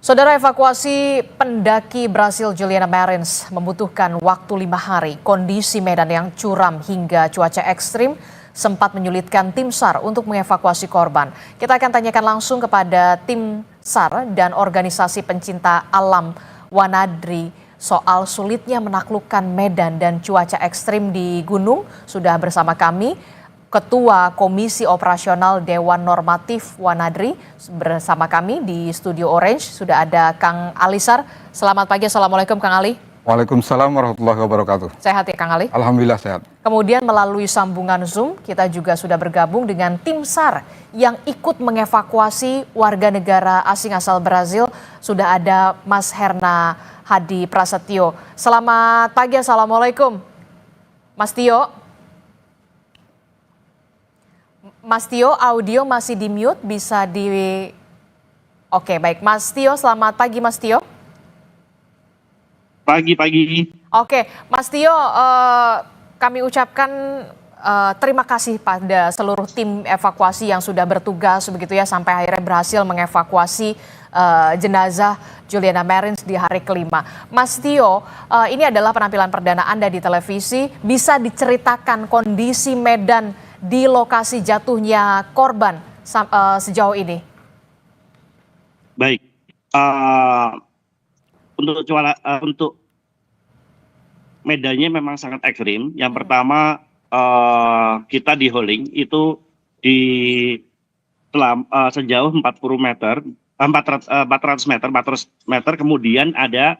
Saudara, evakuasi pendaki Brasil Juliana Marins membutuhkan waktu 5 hari. Kondisi medan yang curam hingga cuaca ekstrim sempat menyulitkan tim SAR untuk mengevakuasi korban. Kita akan tanyakan langsung kepada tim SAR dan organisasi pencinta alam Wanadri soal sulitnya menaklukkan medan dan cuaca ekstrim di gunung. Sudah bersama kami Ketua Komisi Operasional Dewan Normatif Wanadri bersama kami di Studio Orange. Sudah ada Kang Alisar. Selamat pagi, Assalamualaikum Kang Ali. Waalaikumsalam warahmatullahi wabarakatuh. Sehat ya Kang Ali? Alhamdulillah sehat. Kemudian melalui sambungan Zoom kita juga sudah bergabung dengan tim SAR yang ikut mengevakuasi warga negara asing asal Brazil. Sudah ada Mas Herna Hadi Prasetyo. Selamat pagi, Assalamualaikum Mas Tio. Mas Tio, audio masih di mute, bisa di... Oke, baik. Mas Tio, selamat pagi Mas Tio. Pagi. Oke, Mas Tio, kami ucapkan terima kasih pada seluruh tim evakuasi yang sudah bertugas begitu ya sampai akhirnya berhasil mengevakuasi jenazah Juliana Marins di hari kelima. Mas Tio, ini adalah penampilan perdana Anda di televisi. Bisa diceritakan kondisi medan di lokasi jatuhnya korban sejauh ini? Baik, untuk medannya memang sangat ekstrim. Yang pertama kita di holding itu di sejauh 40 meter, 400 meter, kemudian ada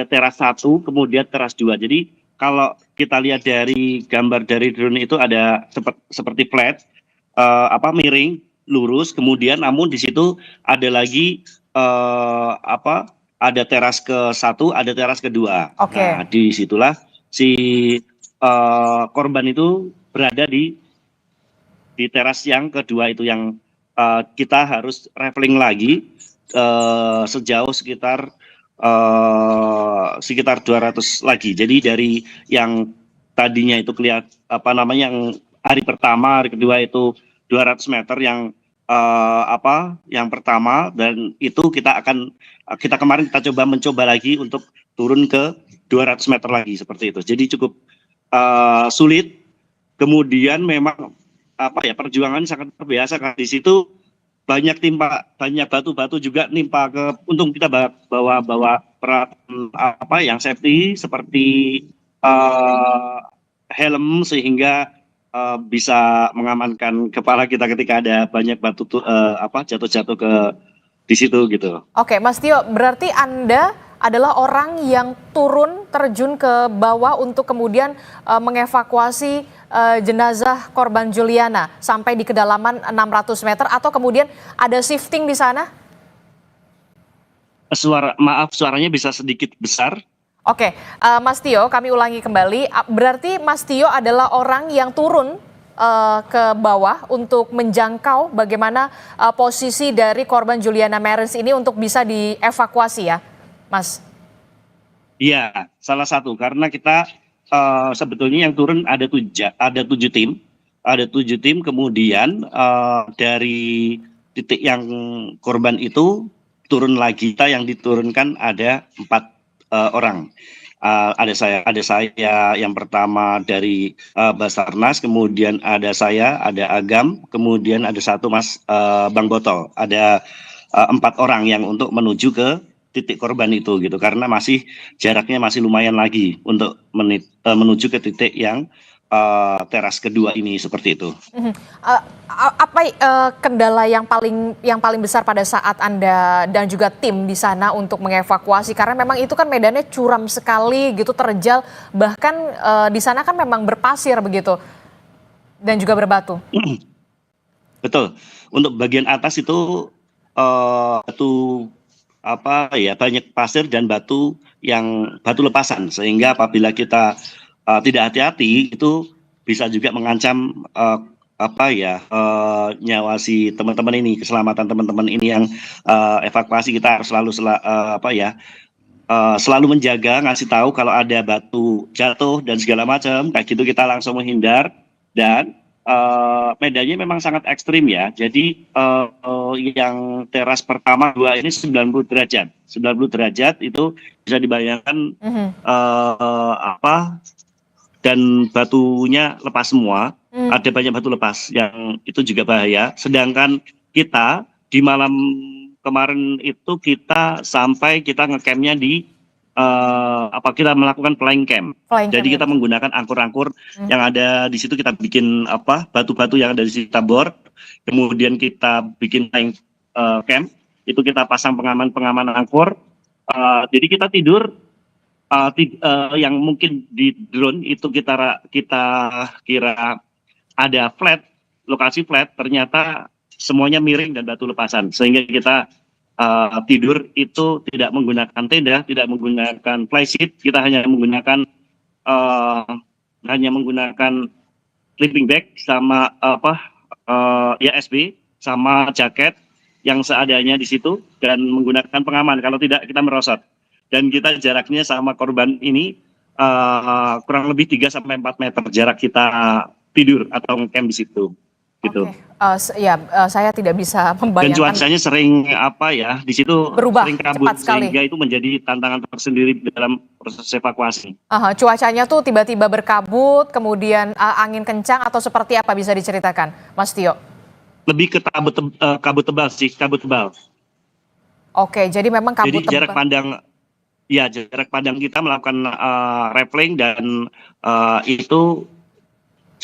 teras 1, kemudian teras 2. Jadi kalau kita lihat dari gambar dari drone itu ada seperti flat, miring, lurus, kemudian namun di situ ada lagi ada teras ke-1, ada teras kedua. Oke. Nah, disitulah si korban itu berada di teras yang kedua itu yang kita harus traveling lagi sejauh sekitar 200 lagi. Jadi dari yang tadinya itu kelihatan yang hari pertama, hari kedua itu 200 meter yang pertama, dan itu kita kemarin mencoba lagi untuk turun ke 200 meter lagi seperti itu. Jadi cukup sulit. Kemudian memang perjuangan sangat luar biasa karena di situ banyak batu-batu juga nimpa untung kita bawa peralatan yang safety seperti helm sehingga bisa mengamankan kepala kita ketika ada banyak batu jatuh di situ gitu. Oke, Mas Tio, berarti Anda adalah orang yang terjun ke bawah untuk kemudian mengevakuasi jenazah korban Juliana sampai di kedalaman 600 meter atau kemudian ada shifting di sana? Suaranya bisa sedikit besar. Oke, Mas Tio, kami ulangi kembali. Berarti Mas Tio adalah orang yang turun ke bawah untuk menjangkau bagaimana posisi dari korban Juliana Marins ini untuk bisa dievakuasi ya, Mas? Iya, salah satu karena kita sebetulnya yang turun ada 7 tim, kemudian dari titik yang korban itu turun lagi, kita yang diturunkan ada 4 orang. Ada saya yang pertama dari Basarnas, kemudian ada saya, ada Agam, kemudian ada satu Mas Bang Botol. Ada 4 orang yang untuk menuju ke titik korban itu gitu, karena jaraknya masih lumayan lagi untuk menuju ke titik yang teras kedua ini seperti itu. Apa kendala yang paling besar pada saat Anda dan juga tim di sana untuk mengevakuasi, karena memang itu kan medannya curam sekali gitu, terjal, bahkan di sana kan memang berpasir begitu dan juga berbatu. Betul. Untuk bagian atas itu batu banyak pasir dan batu lepasan, sehingga apabila kita tidak hati-hati itu bisa juga mengancam nyawa si teman-teman ini, keselamatan teman-teman ini yang evakuasi. Kita harus selalu menjaga, ngasih tahu kalau ada batu jatuh dan segala macam kayak gitu, kita langsung menghindar dan medannya memang sangat ekstrim ya. Jadi yang teras pertama dua ini 90 derajat. 90 derajat itu bisa dibayangkan dan batunya lepas semua. Ada banyak batu lepas yang itu juga bahaya. Sedangkan kita di malam kemarin itu kita sampai kita ngecampnya di kita melakukan flying camp. Jadi kita menggunakan angkur-angkur yang ada di situ, kita bikin batu-batu yang ada di situ kita board, kemudian kita bikin flying camp, itu kita pasang pengaman angkur. Jadi kita tidur yang mungkin di drone itu kita kira ada flat, lokasi flat, ternyata semuanya miring dan batu lepasan, sehingga kita tidur itu tidak menggunakan tenda, tidak menggunakan flysheet, kita hanya menggunakan sleeping bag sama SB sama jaket yang seadanya di situ dan menggunakan pengaman. Kalau tidak kita merosot. Dan kita jaraknya sama korban ini kurang lebih 3 sampai 4 meter jarak kita tidur atau camp di situ. Gitu. Saya tidak bisa membayangkan. Dan cuacanya sering di situ berubah sering kabut, cepat sekali, sehingga itu menjadi tantangan tersendiri dalam proses evakuasi. Cuacanya tuh tiba-tiba berkabut, kemudian angin kencang atau seperti apa, bisa diceritakan, Mas Tio? Lebih ke kabut tebal sih, kabut tebal. Oke, jadi memang kabut jadi jarak pandang kita melakukan rappelling dan itu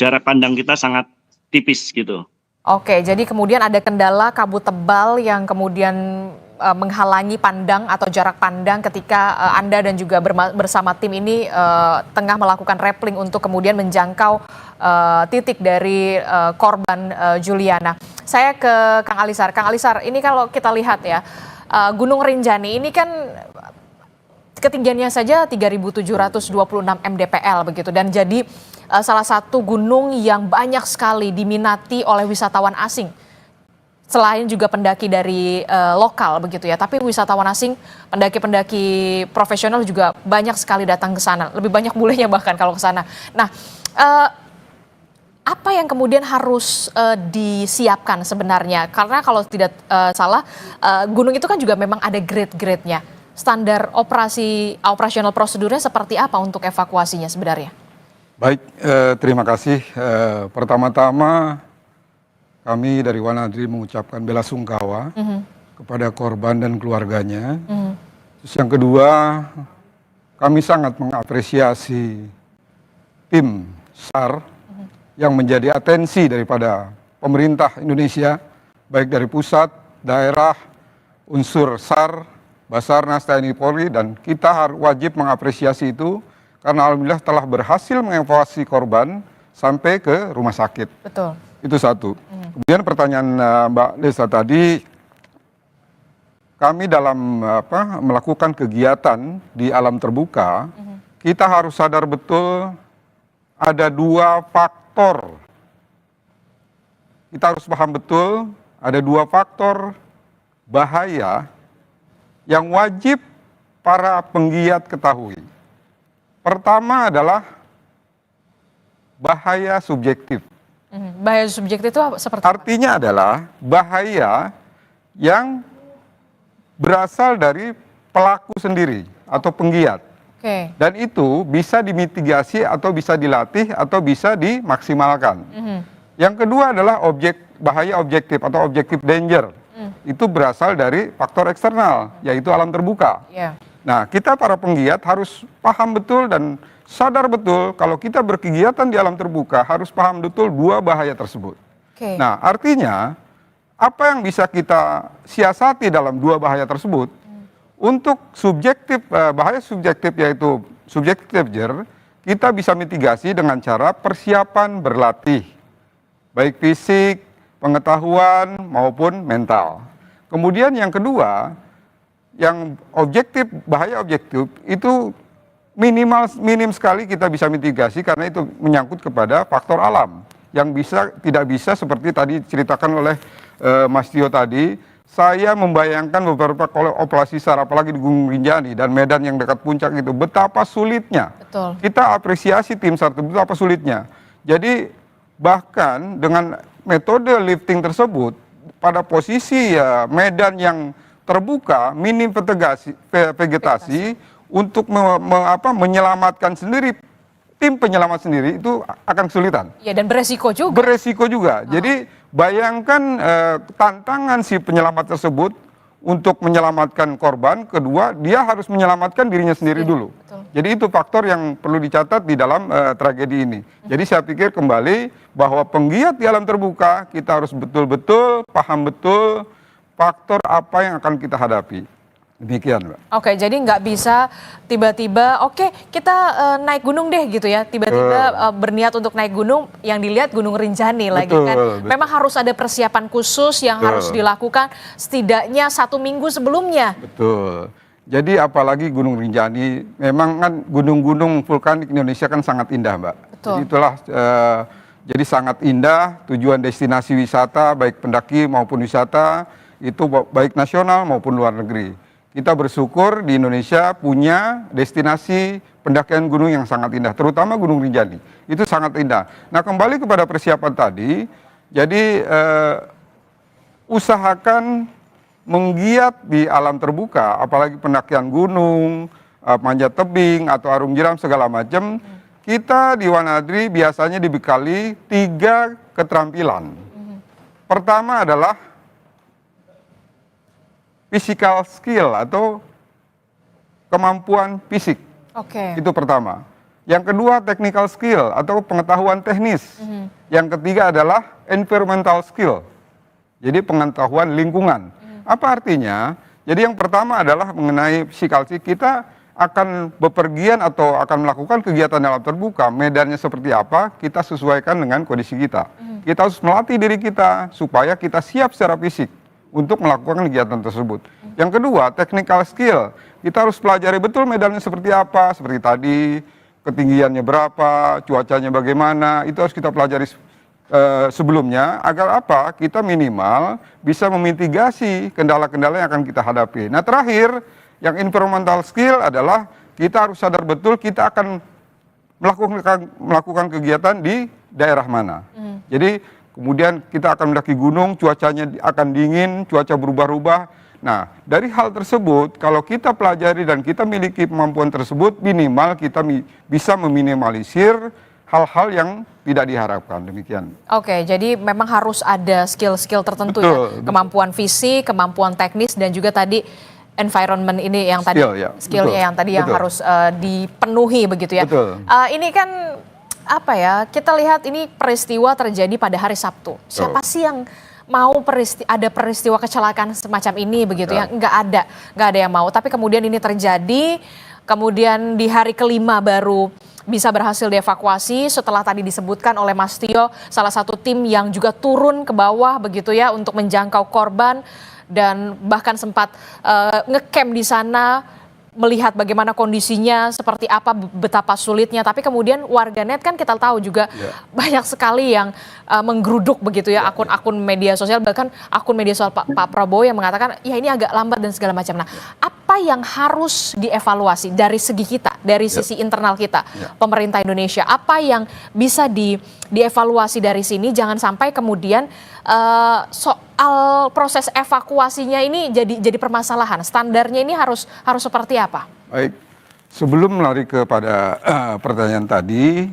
jarak pandang kita sangat tipis gitu. Oke, jadi kemudian ada kendala kabut tebal yang kemudian menghalangi pandang atau jarak pandang ketika Anda dan juga bersama tim ini tengah melakukan rappelling untuk kemudian menjangkau titik dari korban Juliana. Saya ke Kang Alisar. Kang Alisar, ini kalau kita lihat ya, Gunung Rinjani ini kan ketinggiannya saja 3.726 mdpl begitu, dan jadi salah satu gunung yang banyak sekali diminati oleh wisatawan asing. Selain juga pendaki dari lokal begitu ya, tapi wisatawan asing, pendaki-pendaki profesional juga banyak sekali datang ke sana. Lebih banyak bulenya bahkan kalau ke sana. Nah, apa yang kemudian harus disiapkan sebenarnya? Karena kalau tidak salah, gunung itu kan juga memang ada grade-grade-nya. Standar operasional prosedurnya seperti apa untuk evakuasinya sebenarnya? Baik, terima kasih. Pertama-tama kami dari Wanadri mengucapkan bela sungkawa kepada korban dan keluarganya. Terus yang kedua, kami sangat mengapresiasi tim SAR yang menjadi atensi daripada pemerintah Indonesia, baik dari pusat, daerah, unsur SAR, Basarnas, TNI, Polri, dan kita wajib mengapresiasi itu karena alhamdulillah telah berhasil mengevakuasi korban sampai ke rumah sakit. Betul. Itu satu. Kemudian pertanyaan Mbak Lesa tadi, kami dalam melakukan kegiatan di alam terbuka, kita harus sadar betul ada 2 faktor. Kita harus paham betul ada 2 faktor bahaya yang wajib para penggiat ketahui. Pertama adalah bahaya subjektif. Bahaya subjektif itu seperti apa? Artinya adalah bahaya yang berasal dari pelaku sendiri atau penggiat. Oke. Dan itu bisa dimitigasi atau bisa dilatih atau bisa dimaksimalkan. Yang kedua adalah bahaya objektif atau objective danger. Itu berasal dari faktor eksternal, yaitu alam terbuka. Yeah. Nah, kita para penggiat harus paham betul dan sadar betul kalau kita berkegiatan di alam terbuka harus paham betul 2 bahaya tersebut. Okay. Nah, artinya apa yang bisa kita siasati dalam 2 bahaya tersebut? Untuk bahaya subjektif yaitu subjective danger, kita bisa mitigasi dengan cara persiapan berlatih, baik fisik, pengetahuan maupun mental. Kemudian yang kedua, yang bahaya objektif itu minim sekali kita bisa mitigasi karena itu menyangkut kepada faktor alam yang tidak bisa seperti tadi ceritakan oleh Mas Tio tadi. Saya membayangkan beberapa operasi SAR apalagi di Gunung Rinjani dan medan yang dekat puncak itu betapa sulitnya. Betul. Kita apresiasi tim SAR itu betapa sulitnya. Jadi Bahkan dengan metode lifting tersebut, pada posisi medan yang terbuka, minim vegetasi untuk menyelamatkan sendiri, tim penyelamat sendiri itu akan kesulitan. Ya, dan beresiko juga. Beresiko juga. Jadi bayangkan tantangan si penyelamat tersebut untuk menyelamatkan korban, kedua dia harus menyelamatkan dirinya sendiri dulu. Betul. Jadi itu faktor yang perlu dicatat di dalam tragedi ini. Jadi saya pikir kembali bahwa penggiat di alam terbuka kita harus betul-betul paham betul faktor apa yang akan kita hadapi. Demikian, Mbak. Oke, jadi nggak bisa tiba-tiba, oke kita naik gunung deh gitu ya. Tiba-tiba berniat untuk naik gunung, yang dilihat Gunung Rinjani lagi kan. Betul. Memang harus ada persiapan khusus yang harus dilakukan setidaknya 1 minggu sebelumnya. Betul. Jadi apalagi Gunung Rinjani, memang kan gunung-gunung vulkanik Indonesia kan sangat indah, Mbak. Betul. Jadi itulah jadi sangat indah, tujuan destinasi wisata baik pendaki maupun wisata itu baik nasional maupun luar negeri. Kita bersyukur di Indonesia punya destinasi pendakian gunung yang sangat indah, terutama Gunung Rinjani. Itu sangat indah. Nah, kembali kepada persiapan tadi, jadi usahakan menggiat di alam terbuka, apalagi pendakian gunung, manjat tebing atau arung jeram segala macam. Kita di Wanadri biasanya dibekali 3 keterampilan. Pertama adalah physical skill atau kemampuan fisik. Oke. Itu pertama. Yang kedua technical skill atau pengetahuan teknis. Yang ketiga adalah environmental skill. Jadi pengetahuan lingkungan. Apa artinya? Jadi yang pertama adalah mengenai physical skill. Kita akan bepergian atau akan melakukan kegiatan dalam terbuka, medannya seperti apa, kita sesuaikan dengan kondisi kita. Kita harus melatih diri kita supaya kita siap secara fisik untuk melakukan kegiatan tersebut. Yang kedua, technical skill. Kita harus pelajari betul medannya seperti apa, seperti tadi, ketinggiannya berapa, cuacanya bagaimana, itu harus kita pelajari sebelumnya, agar apa? Kita minimal bisa memitigasi kendala-kendala yang akan kita hadapi. Nah, terakhir, yang environmental skill adalah kita harus sadar betul kita akan melakukan kegiatan di daerah mana. Jadi kemudian kita akan mendaki gunung, cuacanya akan dingin, cuaca berubah-ubah. Nah, dari hal tersebut, kalau kita pelajari dan kita miliki kemampuan tersebut, minimal kita bisa meminimalisir hal-hal yang tidak diharapkan. Demikian. Oke, jadi memang harus ada skill-skill tertentu. Betul, ya. Kemampuan fisik, kemampuan teknis, dan juga tadi environment ini yang tadi skillnya yang tadi yang harus dipenuhi begitu ya. Betul. Ini kan apa ya, kita lihat ini peristiwa terjadi pada hari Sabtu. Siapa sih yang mau ada peristiwa kecelakaan semacam ini begitu ya? Nggak ada yang mau. Tapi kemudian ini terjadi, kemudian di hari kelima baru bisa berhasil dievakuasi setelah tadi disebutkan oleh Mas Tio, salah satu tim yang juga turun ke bawah begitu ya untuk menjangkau korban dan bahkan sempat ngecamp di sana, melihat bagaimana kondisinya, seperti apa, betapa sulitnya. Tapi kemudian warganet kan kita tahu juga banyak sekali yang menggeruduk begitu ya akun-akun media sosial, bahkan akun media sosial Pak Prabowo yang mengatakan ya ini agak lambat dan segala macam. Nah, apa yang harus dievaluasi dari segi kita, dari sisi internal kita, pemerintah Indonesia, apa yang bisa dievaluasi dari sini, jangan sampai kemudian soal proses evakuasinya ini jadi permasalahan. Standarnya ini harus seperti apa? Baik, sebelum lari kepada pertanyaan tadi,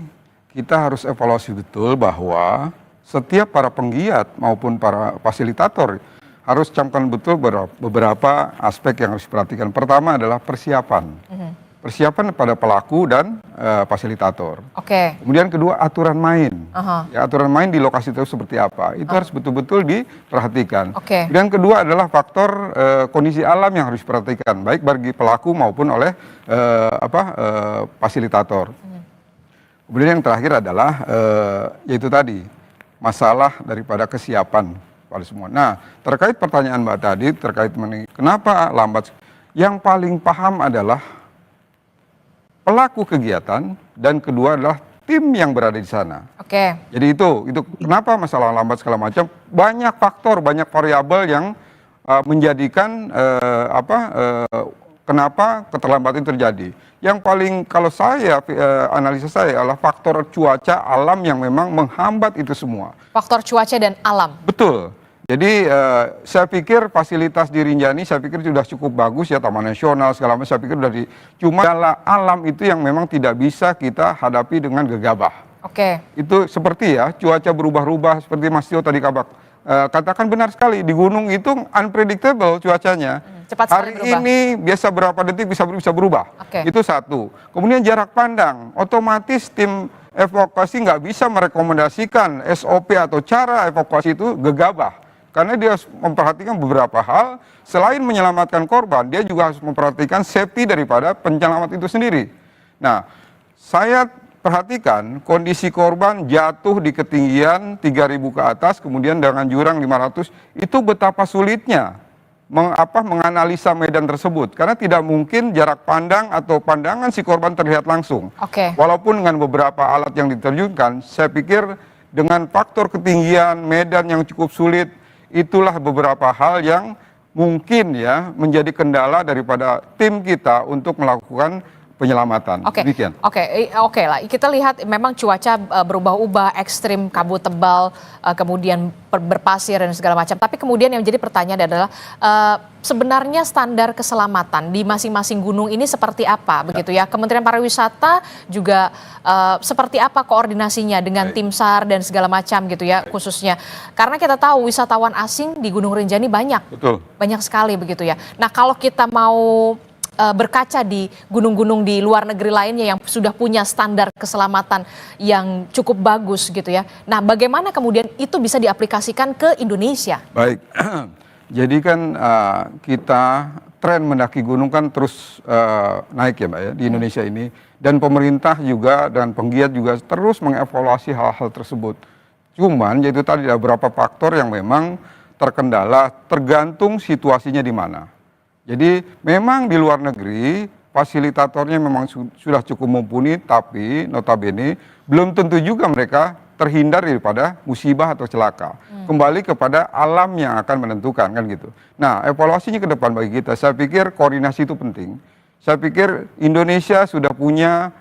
kita harus evaluasi betul bahwa setiap para penggiat maupun para fasilitator harus camkan betul beberapa aspek yang harus diperhatikan. Pertama adalah persiapan. Persiapan pada pelaku dan fasilitator. Oke. Kemudian kedua, aturan main. Ya, aturan main di lokasi itu seperti apa? Itu harus betul-betul diperhatikan. Oke. Dan kedua adalah faktor kondisi alam yang harus diperhatikan, baik bagi pelaku maupun oleh fasilitator. Kemudian yang terakhir adalah yaitu tadi masalah daripada kesiapan pada semua. Nah, terkait pertanyaan Mbak tadi terkait kenapa lambat, yang paling paham adalah pelaku kegiatan dan kedua adalah tim yang berada di sana. Oke. Jadi itu kenapa masalah lambat segala macam, banyak faktor, banyak variabel yang menjadikan kenapa keterlambatan terjadi. Yang paling kalau saya analisa saya adalah faktor cuaca alam yang memang menghambat itu semua. Faktor cuaca dan alam. Betul. Jadi saya pikir fasilitas di Rinjani saya pikir sudah cukup bagus ya, Taman Nasional segala macam saya pikir dari cuma alam itu yang memang tidak bisa kita hadapi dengan gegabah. Oke. Itu seperti ya cuaca berubah-ubah seperti Mas Tio tadi katakan benar sekali, di gunung itu unpredictable cuacanya. Cepat sekali Hari berubah. ini biasa berapa detik bisa berubah. Oke. Itu satu. Kemudian jarak pandang, otomatis tim evakuasi nggak bisa merekomendasikan SOP atau cara evakuasi itu gegabah. Karena dia harus memperhatikan beberapa hal, selain menyelamatkan korban, dia juga harus memperhatikan safety daripada penyelamat itu sendiri. Nah, saya perhatikan kondisi korban jatuh di ketinggian 3.000 ke atas, kemudian dengan jurang 500, itu betapa sulitnya menganalisa medan tersebut. Karena tidak mungkin jarak pandang atau pandangan si korban terlihat langsung. Oke. Walaupun dengan beberapa alat yang diterjunkan, saya pikir dengan faktor ketinggian, medan yang cukup sulit, itulah beberapa hal yang mungkin ya menjadi kendala daripada tim kita untuk melakukan penyelamatan. Oke, Demikian. oke lah. Kita lihat memang cuaca berubah-ubah, ekstrim, kabut tebal, kemudian berpasir dan segala macam. Tapi kemudian yang jadi pertanyaan adalah sebenarnya standar keselamatan di masing-masing gunung ini seperti apa, begitu ya? Kementerian Pariwisata juga seperti apa koordinasinya dengan tim SAR dan segala macam gitu ya, khususnya karena kita tahu wisatawan asing di Gunung Rinjani banyak, Betul. banyak sekali begitu ya. Nah kalau kita mau berkaca di gunung-gunung di luar negeri lainnya yang sudah punya standar keselamatan yang cukup bagus gitu ya. Nah, bagaimana kemudian itu bisa diaplikasikan ke Indonesia? Baik. Jadi kan kita tren mendaki gunung kan terus naik ya Mbak ya di Indonesia ini. Dan pemerintah juga dan penggiat juga terus mengevaluasi hal-hal tersebut. Cuman yaitu tadi ada beberapa faktor yang memang terkendala tergantung situasinya di mana. Jadi memang di luar negeri fasilitatornya memang sudah cukup mumpuni, tapi notabene belum tentu juga mereka terhindar daripada musibah atau celaka. Kembali kepada alam yang akan menentukan kan gitu. Nah evaluasinya ke depan bagi kita, saya pikir koordinasi itu penting. Saya pikir Indonesia sudah punya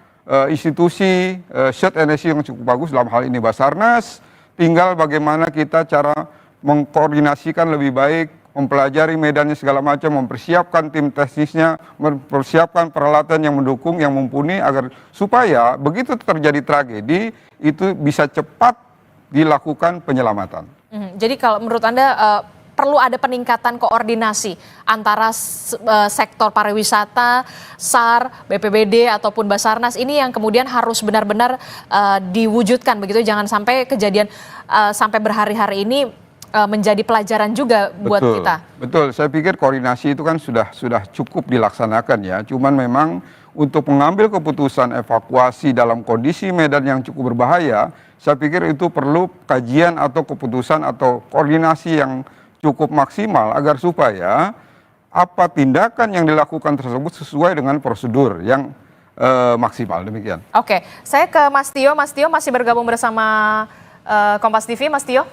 institusi search and rescue yang cukup bagus dalam hal ini Basarnas. Tinggal bagaimana kita cara mengkoordinasikan lebih baik, mempelajari medannya segala macam, mempersiapkan tim teknisnya, mempersiapkan peralatan yang mendukung, yang mumpuni agar supaya begitu terjadi tragedi itu bisa cepat dilakukan penyelamatan. Jadi kalau menurut Anda perlu ada peningkatan koordinasi antara sektor pariwisata, SAR, BPBD ataupun Basarnas ini yang kemudian harus benar-benar diwujudkan begitu, jangan sampai kejadian sampai berhari-hari ini menjadi pelajaran juga buat kita. Betul, saya pikir koordinasi itu kan sudah cukup dilaksanakan ya. Cuman memang untuk mengambil keputusan evakuasi dalam kondisi medan yang cukup berbahaya, saya pikir itu perlu kajian atau keputusan atau koordinasi yang cukup maksimal agar supaya apa tindakan yang dilakukan tersebut sesuai dengan prosedur yang maksimal. Demikian. Oke, saya ke Mas Tio. Mas Tio masih bergabung bersama Kompas TV, Mas Tio?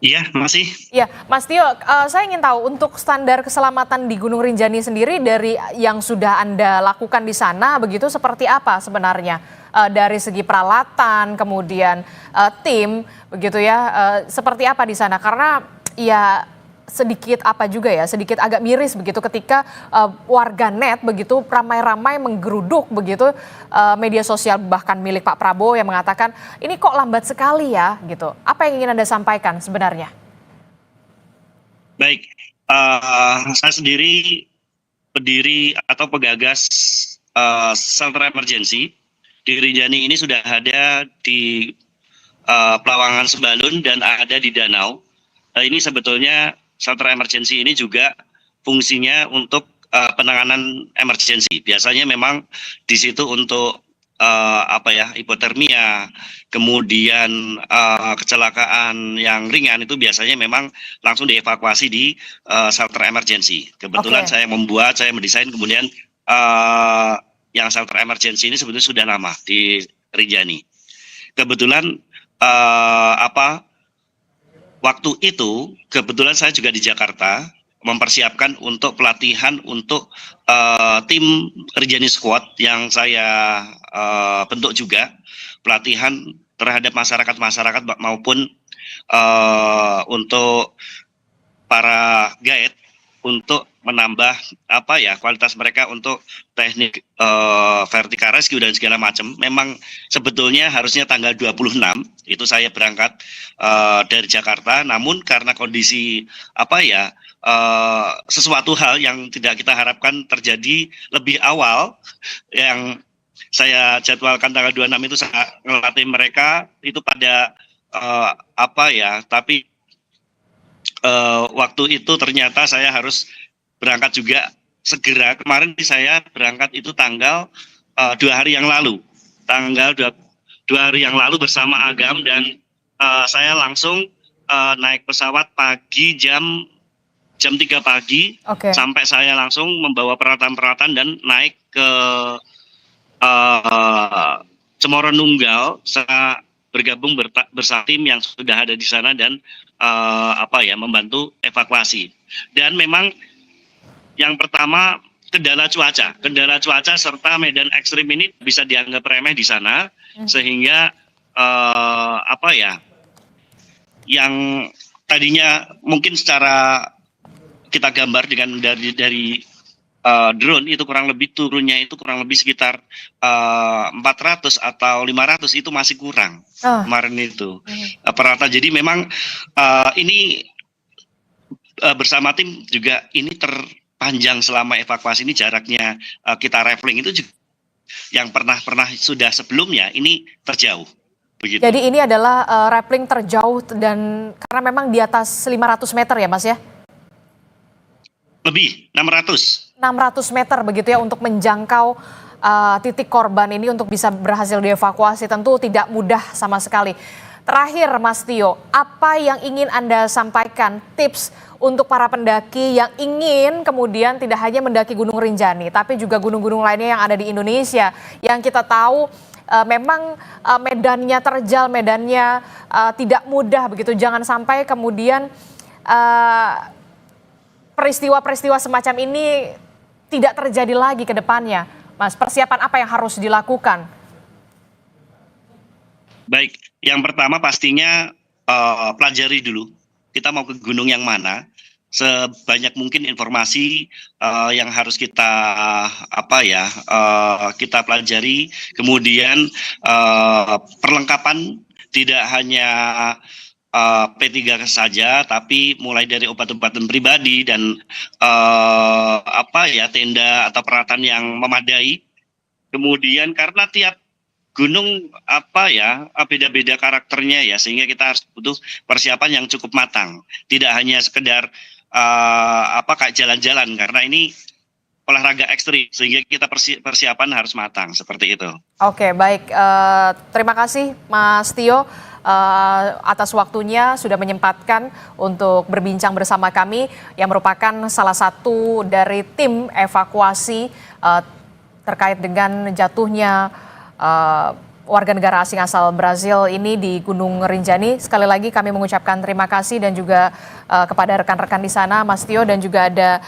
Iya, masih. Ya, Mas Tio, saya ingin tahu untuk standar keselamatan di Gunung Rinjani sendiri dari yang sudah Anda lakukan di sana, begitu seperti apa sebenarnya? Dari segi peralatan, kemudian tim, begitu ya, seperti apa di sana? Karena ya sedikit sedikit agak miris begitu ketika warganet begitu ramai-ramai menggeruduk begitu media sosial bahkan milik Pak Prabowo yang mengatakan ini kok lambat sekali ya gitu. Apa yang ingin Anda sampaikan sebenarnya? Baik, saya sendiri pendiri atau pegagas shelter emergency di Rinjani ini sudah ada di Pelawangan Sembalun dan ada di Danau. Ini sebetulnya shelter emergency ini juga fungsinya untuk penanganan emergency. Biasanya memang di situ untuk hipotermia, kemudian kecelakaan yang ringan itu biasanya memang langsung dievakuasi di shelter emergency. Kebetulan saya mendesain, kemudian yang shelter emergency ini sebetulnya sudah lama di Rinjani. Kebetulan waktu itu kebetulan saya juga di Jakarta mempersiapkan untuk pelatihan untuk tim Rinjani Squad yang saya bentuk juga, pelatihan terhadap masyarakat maupun untuk para guide untuk menambah kualitas mereka untuk teknik vertical rescue dan segala macam. Memang sebetulnya harusnya tanggal 26 itu saya berangkat dari Jakarta, namun karena kondisi sesuatu hal yang tidak kita harapkan terjadi lebih awal, yang saya jadwalkan tanggal 26 itu saya ngelatih mereka itu pada tapi waktu itu ternyata saya harus berangkat juga segera. Kemarin saya berangkat itu tanggal 2 hari yang lalu, dua hari yang lalu bersama Agam, dan saya langsung naik pesawat pagi jam 3 pagi. Sampai saya langsung membawa peralatan-peralatan dan naik ke Cemoro Nunggal. Saya bergabung bersama tim yang sudah ada di sana dan membantu evakuasi. Dan memang yang pertama kendala cuaca serta medan ekstrim ini bisa dianggap remeh di sana, sehingga yang tadinya mungkin secara kita gambar dengan dari drone itu kurang lebih turunnya itu kurang lebih sekitar 400 atau 500 itu masih kurang kemarin itu peralatan. Jadi memang ini bersama tim juga ini terpanjang selama evakuasi ini, jaraknya kita traveling itu juga yang pernah sudah sebelumnya ini terjauh. Begitu. Jadi ini adalah rappelling terjauh dan karena memang di atas 500 meter ya Mas ya? Lebih, 600 meter begitu ya untuk menjangkau titik korban ini untuk bisa berhasil dievakuasi. Tentu tidak mudah sama sekali. Terakhir Mas Tio, apa yang ingin Anda sampaikan, tips untuk para pendaki yang ingin kemudian tidak hanya mendaki Gunung Rinjani, tapi juga gunung-gunung lainnya yang ada di Indonesia, yang kita tahu memang medannya terjal, medannya tidak mudah begitu. Jangan sampai kemudian peristiwa-peristiwa semacam ini tidak terjadi lagi ke depannya. Mas, persiapan apa yang harus dilakukan? Baik, yang pertama pastinya pelajari dulu kita mau ke gunung yang mana, sebanyak mungkin informasi yang harus kita kita pelajari. Kemudian perlengkapan tidak hanya P3 saja, tapi mulai dari obat-obatan pribadi dan tenda atau peralatan yang memadai. Kemudian karena tiap gunung beda-beda karakternya ya, sehingga kita harus butuh persiapan yang cukup matang. Tidak hanya sekedar kayak jalan-jalan, karena ini olahraga ekstrim, sehingga kita persiapan harus matang seperti itu. Oke, baik. Terima kasih Mas Tio atas waktunya sudah menyempatkan untuk berbincang bersama kami yang merupakan salah satu dari tim evakuasi terkait dengan jatuhnya warga negara asing asal Brazil ini di Gunung Rinjani. Sekali lagi kami mengucapkan terima kasih dan juga kepada rekan-rekan di sana, Mas Tio, dan juga ada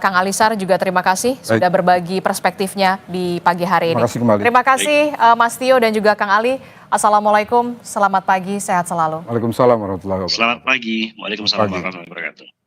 Kang Alisar juga terima kasih sudah berbagi perspektifnya di pagi hari ini. Terima kasih Mas Tio dan juga Kang Ali. Assalamualaikum, selamat pagi, sehat selalu. Waalaikumsalam warahmatullahi wabarakatuh. Selamat pagi, waalaikumsalam warahmatullahi wabarakatuh.